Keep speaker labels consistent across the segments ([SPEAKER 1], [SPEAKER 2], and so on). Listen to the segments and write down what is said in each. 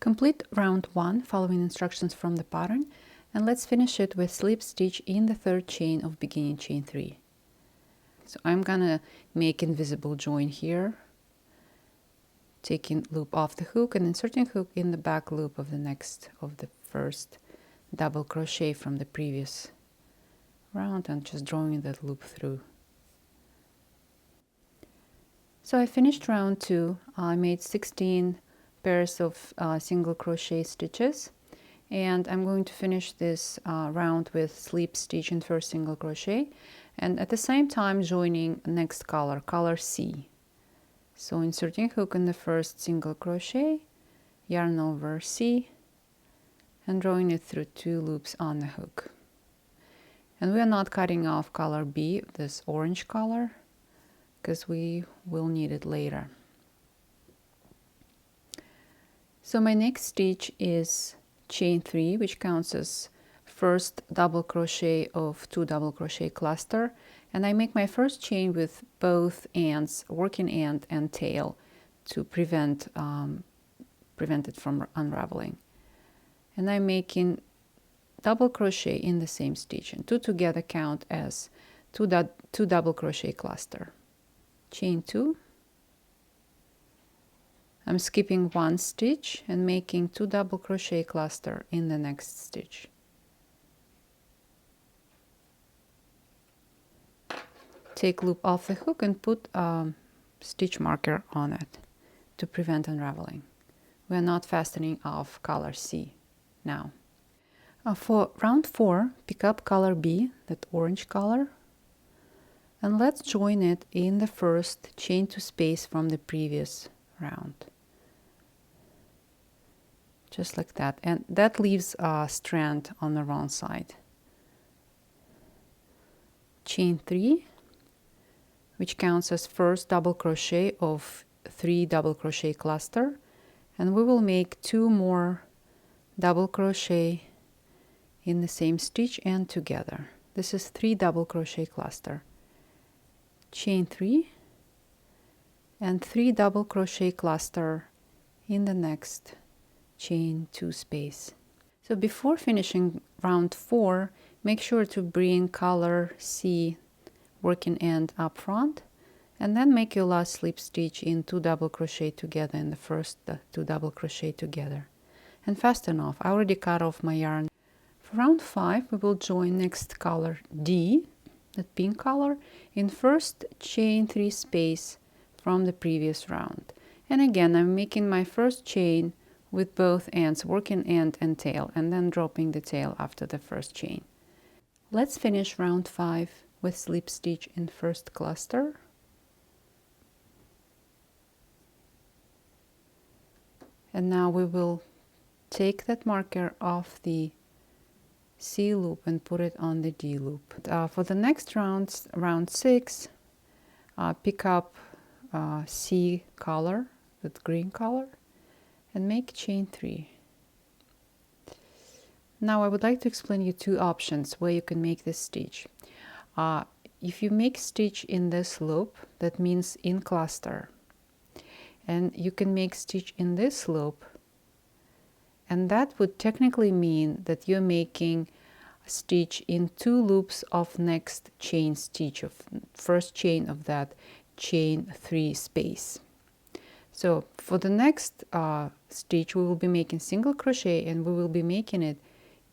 [SPEAKER 1] Complete round 1 following instructions from the pattern, and let's finish it with slip stitch in the third chain of beginning chain 3. So I'm gonna make invisible join here, taking loop off the hook and inserting hook in the back loop of the first double crochet from the previous round, and just drawing that loop through. So I finished round 2. I made 16 pairs of single crochet stitches, and I'm going to finish this round with slip stitch in first single crochet, and at the same time joining next color, color C. So inserting hook in the first single crochet, yarn over C, and drawing it through 2 loops on the hook. And we are not cutting off color B, this orange color, because we will need it later. So my next stitch is chain 3, which counts as first double crochet of 2 double crochet cluster, and I make my first chain with both ends, working end and tail, to prevent it from unraveling. And I'm making double crochet in the same stitch, and 2 together count as 2 double crochet cluster. Chain 2. I'm skipping 1 stitch and making 2 double crochet cluster in the next stitch. Take loop off the hook and put a stitch marker on it to prevent unraveling. We are not fastening off color C now. For round 4, pick up color B, that orange color, and let's join it in the first chain 2 space from the previous round. Just like that, and that leaves a strand on the wrong side. Chain 3, which counts as first double crochet of 3 double crochet cluster, and we will make 2 more double crochet in the same stitch and together. This is 3 double crochet cluster. Chain 3 and 3 double crochet cluster in the next chain 2 space. So before finishing round 4, make sure to bring color C working end up front, and then make your last slip stitch in 2 double crochet together in the first 2 double crochet together, and fasten off. I already cut off my yarn. For round 5, we will join next color D, that pink color, in first chain 3 space from the previous round. And again, I'm making my first chain with both ends, working end and tail, and then dropping the tail after the first chain. Let's finish round 5 with slip stitch in first cluster. And now we will take that marker off the C loop and put it on the D loop. For the next round, round 6, pick up C color, that green color, and make chain 3. Now I would like to explain you 2 options where you can make this stitch. If you make stitch in this loop, that means in cluster, and you can make stitch in this loop, and that would technically mean that you're making a stitch in 2 loops of next chain stitch, of first chain of that chain 3 space. So for the next stitch, we will be making single crochet, and we will be making it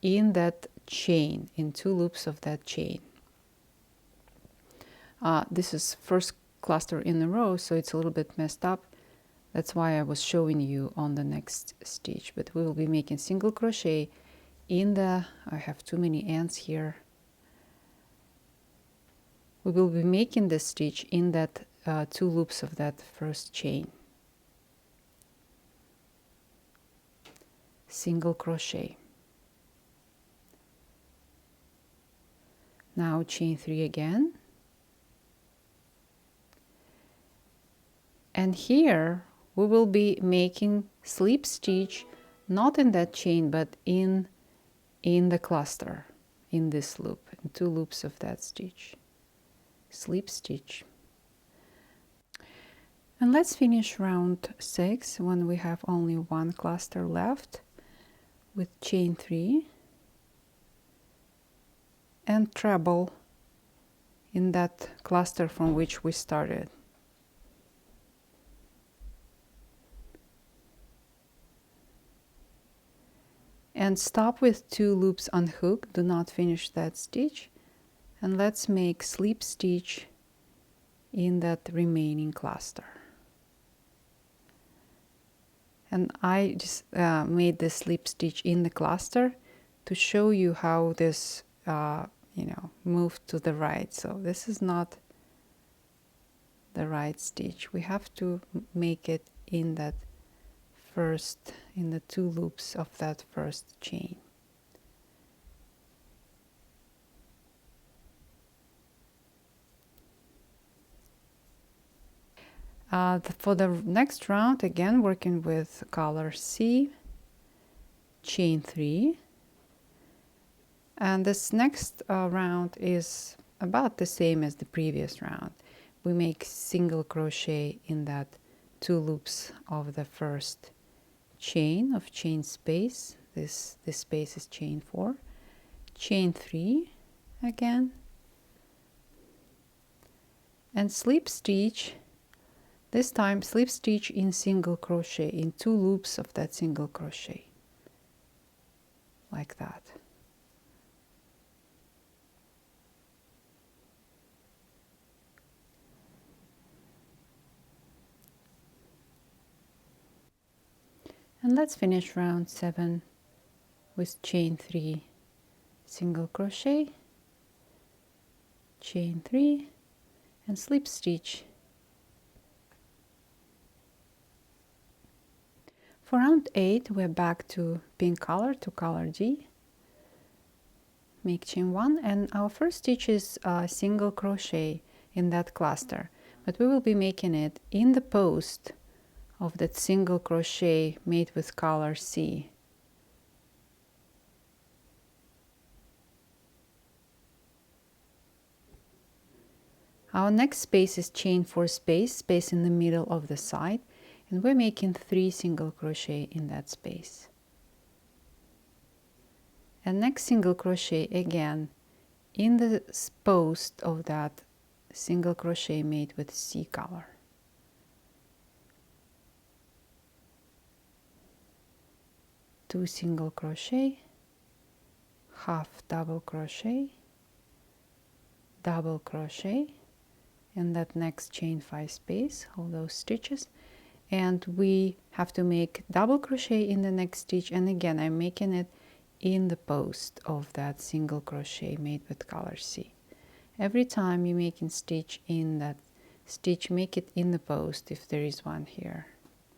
[SPEAKER 1] in that chain, in 2 loops of that chain. This is first cluster in a row, so it's a little bit messed up. That's why I was showing you on the next stitch, but we will be making single crochet in the, I have too many ends here. We will be making the stitch in that 2 loops of that first chain. Single crochet. Now chain 3 again. And here we will be making slip stitch not in that chain, but in the cluster, in this loop, in 2 loops of that stitch. Slip stitch. And let's finish round 6 when we have only one cluster left with chain 3 and treble in that cluster from which we started. And stop with 2 loops unhooked, do not finish that stitch, and let's make slip stitch in that remaining cluster. And I just made the slip stitch in the cluster to show you how this moved to the right. So this is not the right stitch. We have to make it in that first, in the 2 loops of that first chain. For the next round, again working with color C, chain 3, and this next round is about the same as the previous round. We make single crochet in that 2 loops of the first chain of chain space. This space is chain 4, chain 3 again, and slip stitch. This time slip stitch in single crochet in 2 loops of that single crochet, like that. And let's finish round 7 with chain 3 single crochet, chain 3 and slip stitch. For round 8, we're back to pink color, to color D. Make chain 1, and our first stitch is a single crochet in that cluster, but we will be making it in the post of that single crochet made with color C. Our next space is chain 4 space in the middle of the side, and we're making 3 single crochet in that space. And next single crochet again in the post of that single crochet made with C color. Two single crochet, half double crochet, and that next chain 5 space, all those stitches, and we have to make double crochet in the next stitch, and again I'm making it in the post of that single crochet made with color C. Every time you make a stitch in that stitch, make it in the post if there is one here.